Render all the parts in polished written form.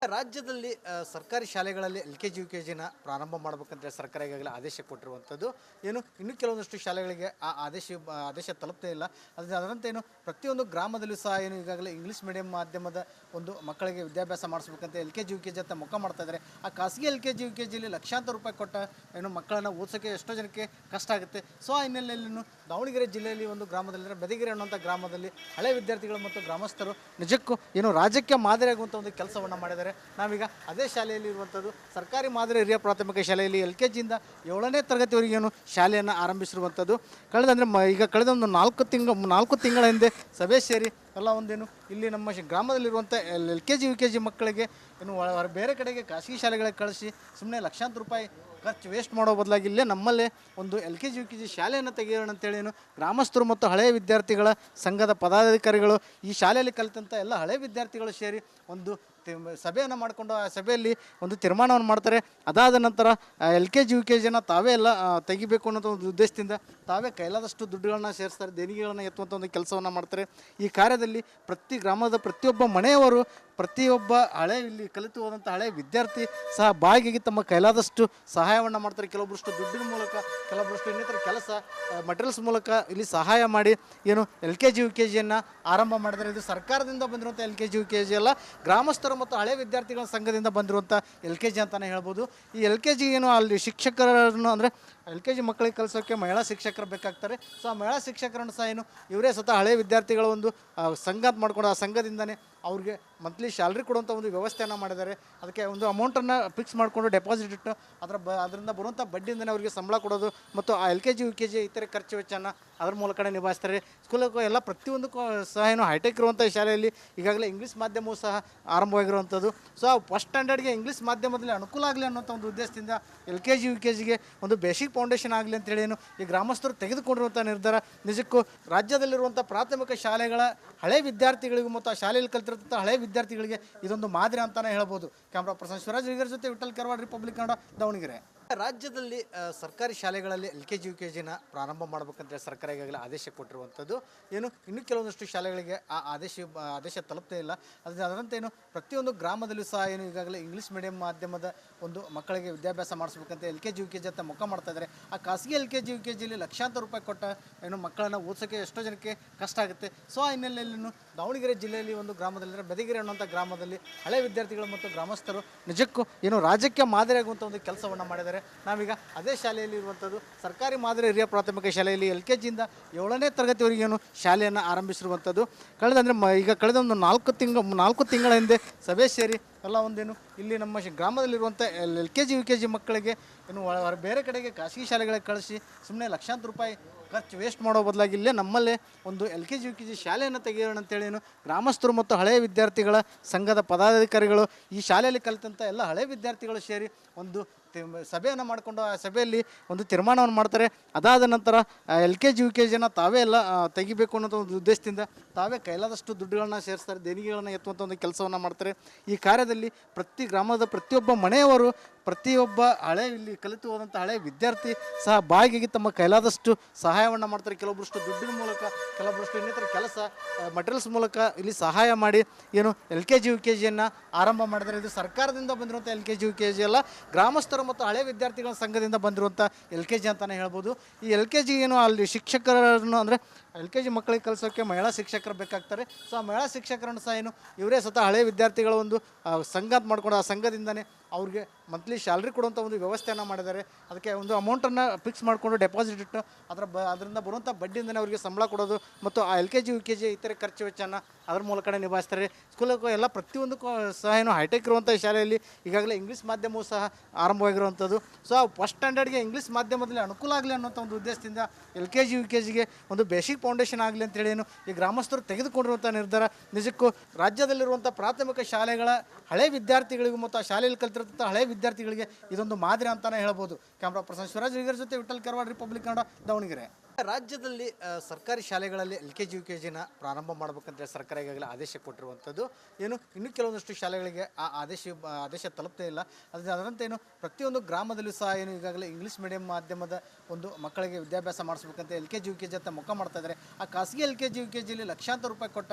ರಾಜ್ಯದಲ್ಲಿ ಸರ್ಕಾರಿ ಶಾಲೆಗಳಲ್ಲಿ LKG UKGನ ಪ್ರಾರಂಭ ಮಾಡಬೇಕಂತ ಸರ್ಕಾರ ಈಗಾಗಲೇ ಆದೇಶ ಕೊಟ್ಟಿರುವಂಥದ್ದು. ಇನ್ನು ಕೆಲವೊಂದಷ್ಟು ಶಾಲೆಗಳಿಗೆ ಆ ಆದೇಶ ತಲುಪ್ತೇ ಇಲ್ಲ. ಅದರಂತೆ ಪ್ರತಿಯೊಂದು ಗ್ರಾಮದಲ್ಲೂ ಸಹ ಈಗಾಗಲೇ ಇಂಗ್ಲೀಷ್ ಮೀಡಿಯಂ ಮಾಧ್ಯಮದ ಒಂದು ಮಕ್ಕಳಿಗೆ ವಿದ್ಯಾಭ್ಯಾಸ ಮಾಡಿಸ್ಬೇಕಂತ LKG UKG ಅಂತ ಮುಖ ಮಾಡ್ತಾ ಇದ್ದಾರೆ. ಆ ಖಾಸಗಿ LKG UKGಯಲ್ಲಿ ಲಕ್ಷಾಂತರ ರೂಪಾಯಿ ಕೊಟ್ಟ ಮಕ್ಕಳನ್ನು ಓದಿಸೋಕ್ಕೆ ಎಷ್ಟೋ ಜನಕ್ಕೆ ಕಷ್ಟ ಆಗುತ್ತೆ. ಸೊ ಆ ಹಿನ್ನೆಲೆಯಲ್ಲಿ ದಾವಣಗೆರೆ ಜಿಲ್ಲೆಯಲ್ಲಿ ಒಂದು ಗ್ರಾಮದಲ್ಲಿ ಬೆದಗಿರಿ ಅನ್ನುವಂಥ ಗ್ರಾಮದಲ್ಲಿ ಹಳೆ ವಿದ್ಯಾರ್ಥಿಗಳು ಮತ್ತು ಗ್ರಾಮಸ್ಥರು ನಿಜಕ್ಕೂ ರಾಜ್ಯಕ್ಕೆ ಮಾದರಿಯಾಗುವಂಥ ಒಂದು ಕೆಲಸವನ್ನು ಮಾಡಿದ್ದಾರೆ. ನಾವೀಗ ಅದೇ ಶಾಲೆಯಲ್ಲಿ ಇರುವಂಥದ್ದು ಸರ್ಕಾರಿ ಮಾದರಿ ಹಿರಿಯ ಪ್ರಾಥಮಿಕ ಶಾಲೆಯಲ್ಲಿ LKGಯಿಂದ 7ನೇ ತರಗತಿವರೆಗೆ ಶಾಲೆಯನ್ನು ಆರಂಭಿಸಿರುವಂಥದ್ದು. ಕಳೆದ ಒಂದು 4 ತಿಂಗಳ ಹಿಂದೆ ಸಭೆ ಸೇರಿ ಎಲ್ಲ ಇಲ್ಲಿ ನಮ್ಮ ಗ್ರಾಮದಲ್ಲಿರುವಂಥ LKG UKG ಮಕ್ಕಳಿಗೆ ಬೇರೆ ಕಡೆಗೆ ಖಾಸಗಿ ಶಾಲೆಗಳಿಗೆ ಕಳಿಸಿ ಸುಮ್ಮನೆ ಲಕ್ಷಾಂತರ ರೂಪಾಯಿ ಖರ್ಚು ವೇಸ್ಟ್ ಮಾಡೋ ಬದಲಾಗಿ ಇಲ್ಲೇ ನಮ್ಮಲ್ಲೇ ಒಂದು LKG UKG ಶಾಲೆಯನ್ನು ತೆಗೆಯೋಣ ಅಂತೇಳಿ ಗ್ರಾಮಸ್ಥರು ಮತ್ತು ಹಳೆಯ ವಿದ್ಯಾರ್ಥಿಗಳ ಸಂಘದ ಪದಾಧಿಕಾರಿಗಳು ಈ ಶಾಲೆಯಲ್ಲಿ ಕಲಿತಂಥ ಎಲ್ಲ ಹಳೆಯ ವಿದ್ಯಾರ್ಥಿಗಳು ಸೇರಿ ಒಂದು ಸಭೆಯನ್ನು ಮಾಡಿಕೊಂಡು ಆ ಸಭೆಯಲ್ಲಿ ಒಂದು ತೀರ್ಮಾನವನ್ನು ಮಾಡ್ತಾರೆ. ಅದಾದ ನಂತರ LKG UKGನ ತಾವೇ ಎಲ್ಲ ತೆಗಿಬೇಕು ಅನ್ನೋ ಒಂದು ಉದ್ದೇಶದಿಂದ ತಾವೇ ಕೈಲಾದಷ್ಟು ದುಡ್ಡುಗಳನ್ನ ಸೇರಿಸ್ತಾರೆ, ದೇಣಿಗೆಗಳನ್ನು ಎತ್ತುವಂಥ ಒಂದು ಕೆಲಸವನ್ನು ಮಾಡ್ತಾರೆ. ಈ ಕಾರ್ಯದಲ್ಲಿ ಪ್ರತಿ ಗ್ರಾಮದ ಪ್ರತಿಯೊಬ್ಬ ಮನೆಯವರು ಪ್ರತಿಯೊಬ್ಬ ಇಲ್ಲಿ ಕಲಿತು ಹೋದಂಥ ಹಳೆ ವಿದ್ಯಾರ್ಥಿ ಸಹ ಬಾಗಿಗೆ ತಮ್ಮ ಕೈಲಾದಷ್ಟು ಸಹಾಯವನ್ನು ಮಾಡ್ತಾರೆ. ಕೆಲವೊಬ್ಬರಷ್ಟು ದುಡ್ಡಿನ ಮೂಲಕ, ಕೆಲವೊಬ್ಬರಷ್ಟು ಇನ್ನಿತರ ಕೆಲಸ ಮಟೀರಿಯಲ್ಸ್ ಮೂಲಕ ಇಲ್ಲಿ ಸಹಾಯ ಮಾಡಿ LKG UKGಯನ್ನು ಆರಂಭ ಮಾಡಿದರೆ ಇದು ಸರ್ಕಾರದಿಂದ ಬಂದಿರುವಂಥ LKG UKG ಅಲ್ಲ, ಗ್ರಾಮಸ್ಥರು ಮತ್ತು ಹಳೆ ವಿದ್ಯಾರ್ಥಿಗಳ ಸಂಘದಿಂದ ಬಂದಿರುವಂಥ LKG ಅಂತಲೇ ಹೇಳ್ಬೋದು. ಈ LKG ಅಲ್ಲಿ ಶಿಕ್ಷಕರನ್ನು ಅಂದರೆ LKG ಮಕ್ಕಳಿಗೆ ಕಲಿಸೋಕ್ಕೆ ಮಹಿಳಾ ಶಿಕ್ಷಕರು ಬೇಕಾಗ್ತಾರೆ. ಸೊ ಆ ಮಹಿಳಾ ಶಿಕ್ಷಕರನ್ನು ಸಹ ಇವರೇ ಸ್ವತಃ ಹಳೆ ವಿದ್ಯಾರ್ಥಿಗಳ ಒಂದು ಸಂಘ ಅಂತ ಮಾಡ್ಕೊಂಡು ಆ ಸಂಘದಿಂದನೇ ಅವ್ರಿಗೆ ಮಂತ್ಲಿ ಸ್ಯಾಲ್ರಿ ಕೊಡುವಂಥ ಒಂದು ವ್ಯವಸ್ಥೆಯನ್ನು ಮಾಡಿದ್ದಾರೆ. ಅದಕ್ಕೆ ಒಂದು ಅಮೌಂಟನ್ನು ಫಿಕ್ಸ್ ಮಾಡಿಕೊಂಡು ಡೆಪಾಸಿಟ್ ಇಟ್ಟು ಅದರಿಂದ ಬರುವಂಥ ಬಡ್ಡಿಯಿಂದನೇ ಅವರಿಗೆ ಸಂಬಳ ಕೊಡೋದು ಮತ್ತು ಆ LKG UKG ಇತರೆ ಖರ್ಚು ವೆಚ್ಚನ ಅದ್ರ ಮೂಲಕನೇ ನಿಭಾಯಿಸ್ತಾರೆ. ಸ್ಕೂಲಕ್ಕೂ ಎಲ್ಲ ಪ್ರತಿಯೊಂದಕ್ಕೂ ಸಹ ಹೈಟೆಕ್ ಇರುವಂಥ ಶಾಲೆಯಲ್ಲಿ ಈಗಾಗಲೇ ಇಂಗ್ಲೀಷ್ ಮಾಧ್ಯಮವೂ ಸಹ ಆರಂಭವಾಗಿರುವಂಥದ್ದು. ಸೊ ಫಸ್ಟ್ ಸ್ಟ್ಯಾಂಡರ್ಡ್ಗೆ ಇಂಗ್ಲೀಷ್ ಮಾಧ್ಯಮದಲ್ಲಿ ಅನುಕೂಲ ಆಗಲಿ ಅನ್ನೋಂಥ ಒಂದು ಉದ್ದೇಶದಿಂದ LKG UKGಗೆ ಒಂದು ಬೇಸಿಕ್ ಫೌಂಡೇಶನ್ ಆಗಲಿ ಅಂತೇಳಿ ಈ ಗ್ರಾಮಸ್ಥರು ತೆಗೆದುಕೊಂಡಿರುವಂಥ ನಿರ್ಧಾರ ನಿಜಕ್ಕೂ ರಾಜ್ಯದಲ್ಲಿರುವಂಥ ಪ್ರಾಥಮಿಕ ಶಾಲೆಗಳ ಹಳೆ ವಿದ್ಯಾರ್ಥಿಗಳಿಗೂ ಮತ್ತು ಆ ಶಾಲೆಯಲ್ಲಿ ಕಲಿತಿರುವಂಥ ಹಳೆ ವಿದ್ಯಾರ್ಥಿಗಳಿಗೆ ಇದೊಂದು ಮಾದರಿ ಅಂತಲೇ ಹೇಳ್ಬೋದು. ಕ್ಯಾಮ್ರಾ ಪರ್ಸನ್ ಶಿವರಾಜ್ ವಿಗರ್ ಜೊತೆ ವಿಠಲ್ ಕೆರವಾಡ್, ರಿಪಬ್ಲಿಕ್ ಕನ್ನಡ, ದಾವಣಗೆರೆ. ರಾಜ್ಯದಲ್ಲಿ ಸರ್ಕಾರಿ ಶಾಲೆಗಳಲ್ಲಿ LKG UKGನ ಪ್ರಾರಂಭ ಮಾಡಬೇಕಂತ ಸರ್ಕಾರ ಈಗಾಗಲೇ ಆದೇಶ ಕೊಟ್ಟಿರುವಂಥದ್ದು. ಇನ್ನು ಕೆಲವೊಂದಷ್ಟು ಶಾಲೆಗಳಿಗೆ ಆ ಆದೇಶ ತಲುಪ್ತೇ ಇಲ್ಲ. ಅದರಂತೆ ಪ್ರತಿಯೊಂದು ಗ್ರಾಮದಲ್ಲೂ ಸಹ ಈಗಾಗಲೇ ಇಂಗ್ಲೀಷ್ ಮೀಡಿಯಂ ಮಾಧ್ಯಮದ ಒಂದು ಮಕ್ಕಳಿಗೆ ವಿದ್ಯಾಭ್ಯಾಸ ಮಾಡಿಸ್ಬೇಕಂತ LKG UKG ಅಂತ ಮುಖ ಮಾಡ್ತಾ ಇದ್ದಾರೆ. ಆ ಖಾಸಗಿ LKG UKGಯಲ್ಲಿ ಲಕ್ಷಾಂತರ ರೂಪಾಯಿ ಕೊಟ್ಟ ಮಕ್ಕಳನ್ನು ಓದಿಸೋಕ್ಕೆ ಎಷ್ಟೋ ಜನಕ್ಕೆ ಕಷ್ಟ ಆಗುತ್ತೆ. ಸೊ ಆ ಹಿನ್ನೆಲೆಯಲ್ಲಿ ದಾವಣಗೆರೆ ಜಿಲ್ಲೆಯಲ್ಲಿ ಒಂದು ಗ್ರಾಮದಲ್ಲಿ ಬೆದಗಿರಿ ಅನ್ನುವಂಥ ಗ್ರಾಮದಲ್ಲಿ ಹಳೆ ವಿದ್ಯಾರ್ಥಿಗಳು ಮತ್ತು ಗ್ರಾಮಸ್ಥರು ನಿಜಕ್ಕೂ ರಾಜ್ಯಕ್ಕೆ ಮಾದರಿಯಾಗುವಂಥ ಒಂದು ಕೆಲಸವನ್ನು ಮಾಡಿದ್ದಾರೆ. ನಾವೀಗ ಅದೇ ಶಾಲೆಯಲ್ಲಿ ಇರುವಂಥದ್ದು ಸರ್ಕಾರಿ ಮಾದರಿ ಹಿರಿಯ ಪ್ರಾಥಮಿಕ ಶಾಲೆಯಲ್ಲಿ LKGಯಿಂದ 7ನೇ ತರಗತಿವರೆಗೆ ಶಾಲೆಯನ್ನು ಆರಂಭಿಸಿರುವಂಥದ್ದು. ಕಳೆದ ಒಂದು 4 ತಿಂಗಳ ಹಿಂದೆ ಸಭೆ ಸೇರಿ ಎಲ್ಲ ಇಲ್ಲಿ ನಮ್ಮ ಗ್ರಾಮದಲ್ಲಿರುವಂಥ LKG UKG ಮಕ್ಕಳಿಗೆ ಬೇರೆ ಕಡೆಗೆ ಖಾಸಗಿ ಶಾಲೆಗಳಿಗೆ ಕಳಿಸಿ ಸುಮ್ಮನೆ ಲಕ್ಷಾಂತರ ರೂಪಾಯಿ ಖರ್ಚು ವೇಸ್ಟ್ ಮಾಡೋ ಬದಲಾಗಿ ಇಲ್ಲೇ ನಮ್ಮಲ್ಲೇ ಒಂದು LKG UKG ಶಾಲೆಯನ್ನು ತೆಗೆಯೋಣ ಅಂತೇಳಿ ಗ್ರಾಮಸ್ಥರು ಮತ್ತು ಹಳೆಯ ವಿದ್ಯಾರ್ಥಿಗಳ ಸಂಘದ ಪದಾಧಿಕಾರಿಗಳು ಈ ಶಾಲೆಯಲ್ಲಿ ಕಲಿತಂಥ ಎಲ್ಲ ಹಳೆ ವಿದ್ಯಾರ್ಥಿಗಳು ಸೇರಿ ಒಂದು ಸಭೆಯನ್ನು ಮಾಡಿಕೊಂಡು ಆ ಸಭೆಯಲ್ಲಿ ಒಂದು ತೀರ್ಮಾನವನ್ನು ಮಾಡ್ತಾರೆ. ಅದಾದ ನಂತರ LKG UKGನ ತಾವೇ ಎಲ್ಲ ತೆಗಿಬೇಕು ಅನ್ನೋ ಒಂದು ಉದ್ದೇಶದಿಂದ ತಾವೇ ಕೈಲಾದಷ್ಟು ದುಡ್ಡುಗಳನ್ನ ಸೇರಿಸ್ತಾರೆ, ದೇಣಿಗೆಗಳನ್ನು ಎತ್ತುವಂಥ ಒಂದು ಕೆಲಸವನ್ನು ಮಾಡ್ತಾರೆ. ಈ ಕಾರ್ಯದಲ್ಲಿ ಪ್ರತಿ ಗ್ರಾಮದ ಪ್ರತಿಯೊಬ್ಬ ಮನೆಯವರು ಪ್ರತಿಯೊಬ್ಬ ಇಲ್ಲಿ ಕಲಿತು ಹೋದಂಥ ಹಳೆ ವಿದ್ಯಾರ್ಥಿ ಸಹ ಬಾಗಿಗೆ ತಮ್ಮ ಕೈಲಾದಷ್ಟು ಸಹಾಯವನ್ನು ಮಾಡ್ತಾರೆ. ಕೆಲವೊಬ್ಬರಷ್ಟು ದುಡ್ಡಿನ ಮೂಲಕ, ಕೆಲವೊಬ್ಬರಷ್ಟು ಇನ್ನಿತರ ಕೆಲಸ ಮಟೀರಿಯಲ್ಸ್ ಮೂಲಕ ಇಲ್ಲಿ ಸಹಾಯ ಮಾಡಿ LKG UKGಯನ್ನು ಆರಂಭ ಮಾಡಿದರೆ ಇದು ಸರ್ಕಾರದಿಂದ ಬಂದಿರುವಂಥ LKG UKG ಅಲ್ಲ, ಗ್ರಾಮಸ್ಥರು ಮತ್ತು ಹಳೆ ವಿದ್ಯಾರ್ಥಿಗಳ ಸಂಘದಿಂದ ಬಂದಿರುವಂಥ LKG ಅಂತಲೇ ಹೇಳ್ಬೋದು. ಈ LKG ಅಲ್ಲಿ ಶಿಕ್ಷಕರನ್ನು ಅಂದರೆ LKG ಮಕ್ಕಳಿಗೆ ಕಲಿಸೋಕ್ಕೆ ಮಹಿಳಾ ಶಿಕ್ಷಕರು ಬೇಕಾಗ್ತಾರೆ. ಸೊ ಆ ಮಹಿಳಾ ಶಿಕ್ಷಕರನ್ನು ಸಹ ಇವರೇ ಸ್ವತಃ ಹಳೆ ವಿದ್ಯಾರ್ಥಿಗಳ ಒಂದು ಸಂಘ ಅಂತ ಮಾಡ್ಕೊಂಡು ಆ ಸಂಘದಿಂದನೇ ಅವ್ರಿಗೆ ಮಂತ್ಲಿ ಸ್ಯಾಲ್ರಿ ಕೊಡುವಂಥ ಒಂದು ವ್ಯವಸ್ಥೆಯನ್ನು ಮಾಡಿದ್ದಾರೆ. ಅದಕ್ಕೆ ಒಂದು ಅಮೌಂಟನ್ನು ಫಿಕ್ಸ್ ಮಾಡಿಕೊಂಡು ಡೆಪಾಸಿಟ್ ಇಟ್ಟು ಅದರಿಂದ ಬರುವಂಥ ಬಡ್ಡಿಯಿಂದನೇ ಅವರಿಗೆ ಸಂಬಳ ಕೊಡೋದು ಮತ್ತು ಆ LKG UKG ಇತರೆ ಖರ್ಚು ವೆಚ್ಚನ ಅದ್ರ ಮೂಲಕನೇ ನಿಭಾಯಿಸ್ತಾರೆ. ಸ್ಕೂಲಕ್ಕೂ ಎಲ್ಲ ಪ್ರತಿಯೊಂದಕ್ಕೂ ಸಹ ಹೈಟೆಕ್ ಇರುವಂಥ ಶಾಲೆಯಲ್ಲಿ ಈಗಾಗಲೇ ಇಂಗ್ಲೀಷ್ ಮಾಧ್ಯಮವೂ ಸಹ ಆರಂಭವಾಗಿರುವಂಥದ್ದು. ಸೊ ಫಸ್ಟ್ ಸ್ಟ್ಯಾಂಡರ್ಡ್ಗೆ ಇಂಗ್ಲೀಷ್ ಮಾಧ್ಯಮದಲ್ಲಿ ಅನುಕೂಲ ಆಗಲಿ ಅನ್ನೋಂಥ ಒಂದು ಉದ್ದೇಶದಿಂದ LKG UKGಗೆ ಒಂದು ಬೇಸಿಕ್ ಫೌಂಡೇಶನ್ ಆಗಲಿ ಅಂತೇಳಿ ಈ ಗ್ರಾಮಸ್ಥರು ತೆಗೆದುಕೊಂಡಿರುವಂಥ ನಿರ್ಧಾರ ನಿಜಕ್ಕೂ ರಾಜ್ಯದಲ್ಲಿರುವಂಥ ಪ್ರಾಥಮಿಕ ಶಾಲೆಗಳ ಹಳೆ ವಿದ್ಯಾರ್ಥಿಗಳಿಗೂ ಮತ್ತು ಆ ಶಾಲೆಯಲ್ಲಿ ಕಲಿತಿರುವಂಥ ಹಳೆ ವಿದ್ಯಾರ್ಥಿಗಳಿಗೆ ಇದೊಂದು ಮಾದರಿ ಅಂತಲೇ ಹೇಳ್ಬೋದು. ಕ್ಯಾಮ್ರಾ ಪರ್ಸನ್ ಶಿವರಾಜ್ ವಿಗರ್ ಜೊತೆ ವಿಠಲ್ ಕೆರವಾಡ್, ರಿಪಬ್ಲಿಕ್ ಕನ್ನಡ, ದಾವಣಗೆರೆ. ರಾಜ್ಯದಲ್ಲಿ ಸರ್ಕಾರಿ ಶಾಲೆಗಳಲ್ಲಿ LKG UKGನ ಪ್ರಾರಂಭ ಮಾಡಬೇಕಂತ ಸರ್ಕಾರ ಈಗಾಗಲೇ ಆದೇಶ ಕೊಟ್ಟಿರುವಂಥದ್ದು. ಇನ್ನು ಕೆಲವೊಂದಷ್ಟು ಶಾಲೆಗಳಿಗೆ ಆದೇಶ ತಲುಪ್ತೇ ಇಲ್ಲ. ಅದರಂತೆ ಪ್ರತಿಯೊಂದು ಗ್ರಾಮದಲ್ಲೂ ಸಹ ಈಗಾಗಲೇ ಇಂಗ್ಲೀಷ್ ಮೀಡಿಯಂ ಮಾಧ್ಯಮದ ಒಂದು ಮಕ್ಕಳಿಗೆ ವಿದ್ಯಾಭ್ಯಾಸ ಮಾಡಿಸ್ಬೇಕಂತ LKG UKG ಅಂತ ಮುಖ ಮಾಡ್ತಾ ಇದ್ದಾರೆ. ಆ ಖಾಸಗಿ LKG UKGಲಿ ಲಕ್ಷಾಂತರ ರೂಪಾಯಿ ಕೊಟ್ಟ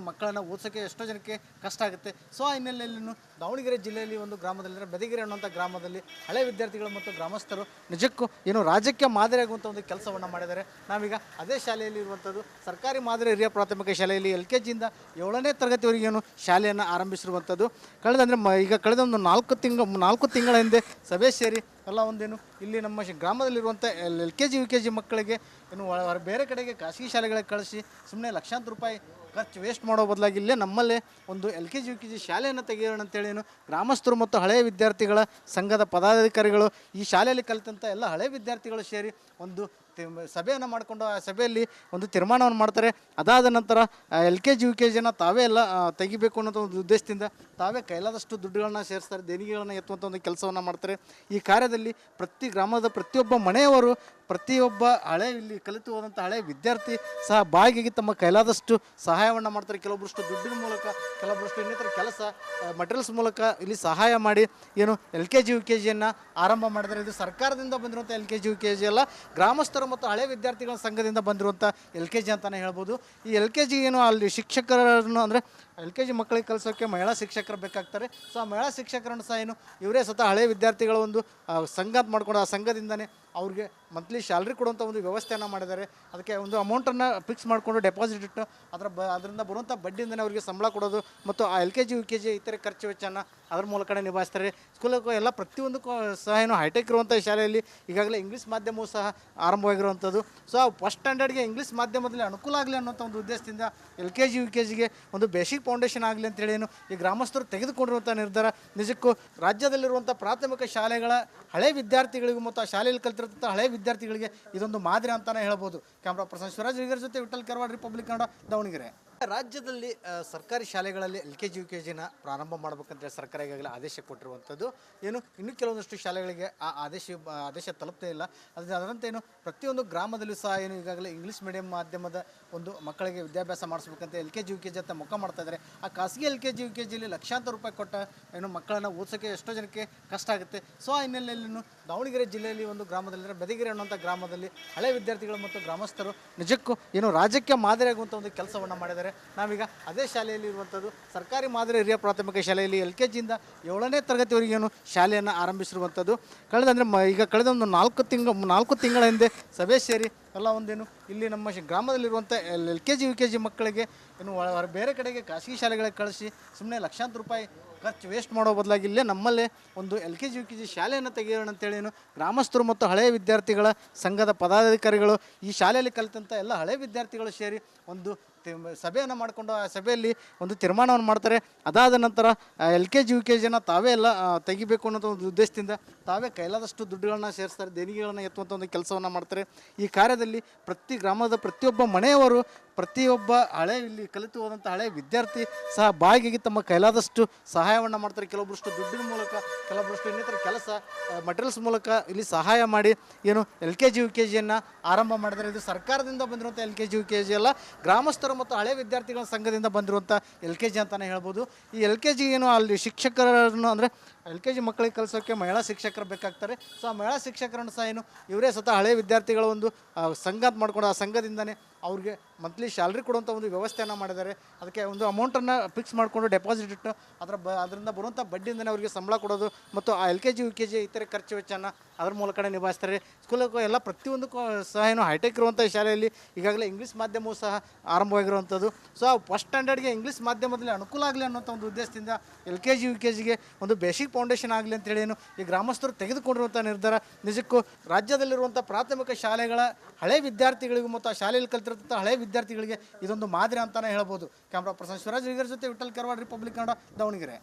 ಮಕ್ಕಳನ್ನು ಓದಿಸೋಕ್ಕೆ ಎಷ್ಟೋ ಜನಕ್ಕೆ ಕಷ್ಟ ಆಗುತ್ತೆ. ಸೊ ಆ ಹಿನ್ನೆಲೆಯಲ್ಲಿ ದಾವಣಗೆರೆ ಜಿಲ್ಲೆಯಲ್ಲಿ ಒಂದು ಗ್ರಾಮದಲ್ಲಿ ಬೆದಗಿರಿ ಅನ್ನುವಂಥ ಗ್ರಾಮದಲ್ಲಿ ಹಳೆ ವಿದ್ಯಾರ್ಥಿಗಳು ಮತ್ತು ಗ್ರಾಮಸ್ಥರು ನಿಜಕ್ಕೂ ರಾಜ್ಯಕ್ಕೆ ಮಾದರಿಯಾಗುವಂಥ ಒಂದು ಕೆಲಸವನ್ನು ಮಾಡಿದ್ದಾರೆ. ನಾವೀಗ ಅದೇ ಶಾಲೆಯಲ್ಲಿ ಇರುವಂಥದ್ದು ಸರ್ಕಾರಿ ಮಾದರಿ ಹಿರಿಯ ಪ್ರಾಥಮಿಕ ಶಾಲೆಯಲ್ಲಿ LKGಯಿಂದ 7ನೇ ತರಗತಿವರೆಗೇನು ಶಾಲೆಯನ್ನು ಆರಂಭಿಸಿರುವಂಥದ್ದು. ಕಳೆದ ಒಂದು 4 ತಿಂಗಳ ಹಿಂದೆ ಸಭೆ ಸೇರಿ ಎಲ್ಲ ಇಲ್ಲಿ ನಮ್ಮ ಗ್ರಾಮದಲ್ಲಿರುವಂಥ LKG UKG ಮಕ್ಕಳಿಗೆ ಬೇರೆ ಕಡೆಗೆ ಖಾಸಗಿ ಶಾಲೆಗಳಿಗೆ ಕಳಿಸಿ ಸುಮ್ಮನೆ ಲಕ್ಷಾಂತರ ರೂಪಾಯಿ ಖರ್ಚು ವೇಸ್ಟ್ ಮಾಡೋ ಬದಲಾಗಿ ಇಲ್ಲೇ ನಮ್ಮಲ್ಲೇ ಒಂದು LKG UKG ಶಾಲೆಯನ್ನು ತೆಗೆಯೋಣ ಅಂತೇಳಿ ಗ್ರಾಮಸ್ಥರು ಮತ್ತು ಹಳೆಯ ವಿದ್ಯಾರ್ಥಿಗಳ ಸಂಘದ ಪದಾಧಿಕಾರಿಗಳು ಈ ಶಾಲೆಯಲ್ಲಿ ಕಲಿತಂಥ ಎಲ್ಲ ಹಳೆಯ ವಿದ್ಯಾರ್ಥಿಗಳು ಸೇರಿ ಒಂದು ಸಭೆಯನ್ನು ಮಾಡಿಕೊಂಡು ಆ ಸಭೆಯಲ್ಲಿ ಒಂದು ತೀರ್ಮಾನವನ್ನು ಮಾಡ್ತಾರೆ. ಅದಾದ ನಂತರ LKG UKGನ ತಾವೇ ಎಲ್ಲ ತೆಗಿಬೇಕು ಅನ್ನೋ ಒಂದು ಉದ್ದೇಶದಿಂದ ತಾವೇ ಕೈಲಾದಷ್ಟು ದುಡ್ಡುಗಳನ್ನ ಸೇರಿಸ್ತಾರೆ, ದೇಣಿಗೆಗಳನ್ನು ಎತ್ತುವಂಥ ಒಂದು ಕೆಲಸವನ್ನು ಮಾಡ್ತಾರೆ. ಈ ಕಾರ್ಯದಲ್ಲಿ ಪ್ರತಿ ಗ್ರಾಮದ ಪ್ರತಿಯೊಬ್ಬ ಮನೆಯವರು ಪ್ರತಿಯೊಬ್ಬ ಇಲ್ಲಿ ಕಲಿತು ಹೋದಂಥ ಹಳೆಯ ವಿದ್ಯಾರ್ಥಿ ಸಹ ಬಾಗಿಗೆ ತಮ್ಮ ಕೈಲಾದಷ್ಟು ಸಹಾಯವನ್ನು ಮಾಡ್ತಾರೆ. ಕೆಲವೊಬ್ಬರಷ್ಟು ದುಡ್ಡಿನ ಮೂಲಕ, ಕೆಲವೊಬ್ಬರಷ್ಟು ಇನ್ನಿತರ ಕೆಲಸ ಮಟೀರಿಯಲ್ಸ್ ಮೂಲಕ ಇಲ್ಲಿ ಸಹಾಯ ಮಾಡಿ LKG UKGಯನ್ನು ಆರಂಭ ಮಾಡಿದ್ದಾರೆ. ಇದು ಸರ್ಕಾರದಿಂದ ಬಂದಿರುವಂಥ LKG UKG ಅಲ್ಲ, ಗ್ರಾಮಸ್ಥರು ಮತ್ತು ಹಳೆ ವಿದ್ಯಾರ್ಥಿಗಳ ಸಂಘದಿಂದ ಬಂದಿರುವಂಥ LKG ಅಂತಲೇ ಹೇಳ್ಬೋದು. ಈ LKG ಅಲ್ಲಿ ಶಿಕ್ಷಕರನ್ನು ಅಂದರೆ LKG ಮಕ್ಕಳಿಗೆ ಕಲಿಸೋಕ್ಕೆ ಮಹಿಳಾ ಶಿಕ್ಷಕರು ಬೇಕಾಗ್ತಾರೆ. ಸೊ ಆ ಮಹಿಳಾ ಶಿಕ್ಷಕರನ್ನು ಸಹ ಇವರೇ ಸ್ವತಃ ಹಳೆ ವಿದ್ಯಾರ್ಥಿಗಳ ಒಂದು ಸಂಘ ಮಾಡ್ಕೊಂಡು ಆ ಸಂಘದಿಂದನೇ ಅವ್ರಿಗೆ ಮಂತ್ಲಿ ಸ್ಯಾಲ್ರಿ ಕೊಡುವಂಥ ಒಂದು ವ್ಯವಸ್ಥೆಯನ್ನು ಮಾಡಿದ್ದಾರೆ. ಅದಕ್ಕೆ ಒಂದು ಅಮೌಂಟನ್ನು ಫಿಕ್ಸ್ ಮಾಡಿಕೊಂಡು ಡೆಪಾಸಿಟ್ ಇಟ್ಟು ಅದರಿಂದ ಬರುವಂಥ ಬಡ್ಡಿಯಿಂದನೇ ಅವರಿಗೆ ಸಂಬಳ ಕೊಡೋದು ಮತ್ತು ಆ LKG UKG ಇತರೆ ಖರ್ಚು ವೆಚ್ಚನ ಅದ್ರ ಮೂಲಕನೇ ನಿಭಾಯಿಸ್ತಾರೆ. ಸ್ಕೂಲಕ್ಕೂ ಎಲ್ಲ ಪ್ರತಿಯೊಂದಕ್ಕೂ ಸಹ ಹೈಟೆಕ್ ಇರುವಂಥ ಶಾಲೆಯಲ್ಲಿ ಈಗಾಗಲೇ ಇಂಗ್ಲೀಷ್ ಮಾಧ್ಯಮವೂ ಸಹ ಆರಂಭವಾಗಿರುವಂಥದ್ದು. ಸೊ ಫಸ್ಟ್ ಸ್ಟ್ಯಾಂಡರ್ಡ್ಗೆ ಇಂಗ್ಲೀಷ್ ಮಾಧ್ಯಮದಲ್ಲಿ ಅನುಕೂಲ ಆಗಲಿ ಅನ್ನೋಂಥ ಒಂದು ಉದ್ದೇಶದಿಂದ LKG UKGಗೆ ಒಂದು ಬೇಸಿಕ್ ಫೌಂಡೇಶನ್ ಆಗಲಿ ಅಂತೇಳಿ ಈ ಗ್ರಾಮಸ್ಥರು ತೆಗೆದುಕೊಂಡಿರುವಂಥ ನಿರ್ಧಾರ ನಿಜಕ್ಕೂ ರಾಜ್ಯದಲ್ಲಿರುವಂಥ ಪ್ರಾಥಮಿಕ ಶಾಲೆಗಳ ಹಳೆ ವಿದ್ಯಾರ್ಥಿಗಳಿಗೂ ಮತ್ತು ಆ ಶಾಲೆಯಲ್ಲಿ ಕಲಿತಿರುವಂಥ ಹಳೆ ವಿದ್ಯಾರ್ಥಿಗಳಿಗೆ ಇದೊಂದು ಮಾದರಿ ಅಂತಲೇ ಹೇಳ್ಬೋದು. ಕ್ಯಾಮ್ರಾ ಪರ್ಸನ್ ಶಿವರಾಜ್ ಹಿರಿಯರ ಜೊತೆ ವಿಠಲ್ ಕೆರವಾಡ, ರಿಪಬ್ಲಿಕ್ ಕನ್ನಡ, ದಾವಣಗೆರೆ. ರಾಜ್ಯದಲ್ಲಿ ಸರ್ಕಾರಿ ಶಾಲೆಗಳಲ್ಲಿ LKG UKGನ ಪ್ರಾರಂಭ ಮಾಡಬೇಕಂತ ಸರ್ಕಾರ ಈಗಾಗಲೇ ಆದೇಶ ಕೊಟ್ಟಿರುವಂಥದ್ದು. ಇನ್ನು ಕೆಲವೊಂದಷ್ಟು ಶಾಲೆಗಳಿಗೆ ಆದೇಶ ತಲುಪ್ತೇ ಇಲ್ಲ. ಅದರಂತೆ ಪ್ರತಿಯೊಂದು ಗ್ರಾಮದಲ್ಲೂ ಸಹ ಈಗಾಗಲೇ ಇಂಗ್ಲೀಷ್ ಮೀಡಿಯಂ ಮಾಧ್ಯಮದ ಒಂದು ಮಕ್ಕಳಿಗೆ ವಿದ್ಯಾಭ್ಯಾಸ ಮಾಡಿಸ್ಬೇಕಂತ LKG UKG ಅಂತ ಮುಖ ಮಾಡ್ತಾ ಇದ್ದಾರೆ. ಆ ಖಾಸಗಿ LKG UKGಲಿ ಲಕ್ಷಾಂತರ ರೂಪಾಯಿ ಕೊಟ್ಟ ಮಕ್ಕಳನ್ನು ಓದಿಸೋಕ್ಕೆ ಎಷ್ಟೋ ಜನಕ್ಕೆ ಕಷ್ಟ ಆಗುತ್ತೆ. ಸೊ ಆ ಹಿನ್ನೆಲೆಯಲ್ಲಿ ದಾವಣಗೆರೆ ಜಿಲ್ಲೆಯಲ್ಲಿ ಒಂದು ಗ್ರಾಮದಲ್ಲಿ ಬೆದಗಿರಿ ಅನ್ನುವಂಥ ಗ್ರಾಮದಲ್ಲಿ ಹಳೆ ವಿದ್ಯಾರ್ಥಿಗಳು ಮತ್ತು ಗ್ರಾಮಸ್ಥರು ನಿಜಕ್ಕೂ ರಾಜ್ಯಕ್ಕೆ ಮಾದರಿಯಾಗುವಂಥ ಒಂದು ಕೆಲಸವನ್ನು ಮಾಡಿದ್ದಾರೆ. ನಾವೀಗ ಅದೇ ಶಾಲೆಯಲ್ಲಿ ಇರುವಂಥದ್ದು ಸರ್ಕಾರಿ ಮಾದರಿ ಹಿರಿಯ ಪ್ರಾಥಮಿಕ ಶಾಲೆಯಲ್ಲಿ LKGಯಿಂದ 7ನೇ ತರಗತಿವರೆಗೇನು ಶಾಲೆಯನ್ನು ಆರಂಭಿಸಿರುವಂಥದ್ದು. ಕಳೆದ ಒಂದು 4 ತಿಂಗಳ ಹಿಂದೆ ಸಭೆ ಸೇರಿ ಎಲ್ಲ ಇಲ್ಲಿ ನಮ್ಮ ಗ್ರಾಮದಲ್ಲಿರುವಂಥ LKG UKG ಮಕ್ಕಳಿಗೆ ಬೇರೆ ಕಡೆಗೆ ಖಾಸಗಿ ಶಾಲೆಗಳಿಗೆ ಕಳಿಸಿ ಸುಮ್ಮನೆ ಲಕ್ಷಾಂತರ ರೂಪಾಯಿ ಖರ್ಚು ವೇಸ್ಟ್ ಮಾಡೋ ಬದಲಾಗಿ ಇಲ್ಲೇ ನಮ್ಮಲ್ಲೇ ಒಂದು LKG UKG ಶಾಲೆಯನ್ನು ತೆಗೆಯೋಣ ಅಂತೇಳಿ ಗ್ರಾಮಸ್ಥರು ಮತ್ತು ಹಳೆಯ ವಿದ್ಯಾರ್ಥಿಗಳ ಸಂಘದ ಪದಾಧಿಕಾರಿಗಳು ಈ ಶಾಲೆಯಲ್ಲಿ ಕಲಿತಂಥ ಎಲ್ಲ ಹಳೆಯ ವಿದ್ಯಾರ್ಥಿಗಳು ಸೇರಿ ಒಂದು ಸಭೆಯನ್ನು ಮಾಡಿಕೊಂಡು ಆ ಸಭೆಯಲ್ಲಿ ಒಂದು ತೀರ್ಮಾನವನ್ನು ಮಾಡ್ತಾರೆ. ಅದಾದ ನಂತರ LKG UKGನ ತಾವೇ ಎಲ್ಲ ತೆಗಿಬೇಕು ಅನ್ನೋ ಒಂದು ಉದ್ದೇಶದಿಂದ ತಾವೇ ಕೈಲಾದಷ್ಟು ದುಡ್ಡುಗಳನ್ನ ಸೇರಿಸ್ತಾರೆ, ದೇಣಿಗೆಗಳನ್ನು ಎತ್ತುವಂಥ ಒಂದು ಕೆಲಸವನ್ನು ಮಾಡ್ತಾರೆ. ಈ ಕಾರ್ಯದಲ್ಲಿ ಪ್ರತಿ ಗ್ರಾಮದ ಪ್ರತಿಯೊಬ್ಬ ಮನೆಯವರು ಪ್ರತಿಯೊಬ್ಬ ಇಲ್ಲಿ ಕಲಿತು ಹೋದಂಥ ಹಳೆಯ ವಿದ್ಯಾರ್ಥಿ ಸಹ ಬಾಗಿಗೆ ತಮ್ಮ ಕೈಲಾದಷ್ಟು ಸಹಾಯವನ್ನು ಮಾಡ್ತಾರೆ. ಕೆಲವೊಬ್ಬರಷ್ಟು ದುಡ್ಡಿನ ಮೂಲಕ, ಕೆಲವೊಬ್ಬರಷ್ಟು ಇನ್ನಿತರ ಕೆಲಸ ಮಟೀರಿಯಲ್ಸ್ ಮೂಲಕ ಇಲ್ಲಿ ಸಹಾಯ ಮಾಡಿ LKG UKGಯನ್ನು ಆರಂಭ ಮಾಡಿದ್ದಾರೆ. ಇದು ಸರ್ಕಾರದಿಂದ ಬಂದಿರುವಂಥ LKG UKG ಅಲ್ಲ, ಗ್ರಾಮಸ್ಥರು ಮತ್ತು ಹಳೆ ವಿದ್ಯಾರ್ಥಿಗಳ ಸಂಘದಿಂದ ಬಂದಿರುವಂಥ LKG ಅಂತಲೇ ಹೇಳ್ಬೋದು. ಈ LKG ಅಲ್ಲಿ ಶಿಕ್ಷಕರನ್ನು ಅಂದರೆ LKG ಮಕ್ಕಳಿಗೆ ಕಲಿಸೋಕ್ಕೆ ಮಹಿಳಾ ಶಿಕ್ಷಕರು ಬೇಕಾಗ್ತಾರೆ. ಸೊ ಆ ಮಹಿಳಾ ಶಿಕ್ಷಕರನ್ನು ಸಹ ಇವರೇ ಸ್ವತಃ ಹಳೆ ವಿದ್ಯಾರ್ಥಿಗಳ ಒಂದು ಸಂಘ ಮಾಡ್ಕೊಂಡು ಆ ಸಂಘದಿಂದನೇ ಅವ್ರಿಗೆ ಮಂತ್ಲಿ ಸ್ಯಾಲ್ರಿ ಕೊಡುವಂಥ ಒಂದು ವ್ಯವಸ್ಥೆಯನ್ನು ಮಾಡಿದ್ದಾರೆ. ಅದಕ್ಕೆ ಒಂದು ಅಮೌಂಟನ್ನು ಫಿಕ್ಸ್ ಮಾಡಿಕೊಂಡು ಡೆಪಾಸಿಟ್ ಇಟ್ಟು ಅದರಿಂದ ಬರುವಂಥ ಬಡ್ಡಿಯಿಂದನೇ ಅವರಿಗೆ ಸಂಬಳ ಕೊಡೋದು ಮತ್ತು ಆ LKG UKG ಇತರೆ ಖರ್ಚು ವೆಚ್ಚನ ಅದ್ರ ಮೂಲಕನೇ ನಿಭಾಯಿಸ್ತಾರೆ. ಸ್ಕೂಲಕ್ಕೂ ಎಲ್ಲ ಪ್ರತಿಯೊಂದಕ್ಕೂ ಸಹ ಹೈಟೆಕ್ ಇರುವಂಥ ಶಾಲೆಯಲ್ಲಿ ಈಗಾಗಲೇ ಇಂಗ್ಲೀಷ್ ಮಾಧ್ಯಮವೂ ಸಹ ಆರಂಭವಾಗಿರುವಂಥದ್ದು. ಸೊ ಫಸ್ಟ್ ಸ್ಟ್ಯಾಂಡರ್ಡ್ಗೆ ಇಂಗ್ಲೀಷ್ ಮಾಧ್ಯಮದಲ್ಲಿ ಅನುಕೂಲ ಆಗಲಿ ಅನ್ನೋಂಥ ಒಂದು ಉದ್ದೇಶದಿಂದ LKG UKGಗೆ ಒಂದು ಬೇಸಿಕ್ ಫೌಂಡೇಶನ್ ಆಗಲಿ ಅಂತೇಳಿ ಈ ಗ್ರಾಮಸ್ಥರು ತೆಗೆದುಕೊಂಡಿರುವಂಥ ನಿರ್ಧಾರ ನಿಜಕ್ಕೂ ರಾಜ್ಯದಲ್ಲಿರುವಂಥ ಪ್ರಾಥಮಿಕ ಶಾಲೆಗಳ ಹಳೆ ವಿದ್ಯಾರ್ಥಿಗಳಿಗೂ ಮತ್ತು ಆ ಶಾಲೆಯಲ್ಲಿ ಕಲಿತಿರುವಂಥ ಹಳೆ ವಿದ್ಯಾರ್ಥಿಗಳಿಗೆ ಇದೊಂದು ಮಾದರಿ ಅಂತಲೇ ಹೇಳ್ಬೋದು. ಕ್ಯಾಮ್ರಾ ಪರ್ಸನ್ ಶಿವರಾಜ್ ಹಿರಿಯರ ಜೊತೆ ವಿಠಲ್ ಕೆರವಾಡ, ರಿಪಬ್ಲಿಕ್ ಕನ್ನಡ, ದಾವಣಗೆರೆ.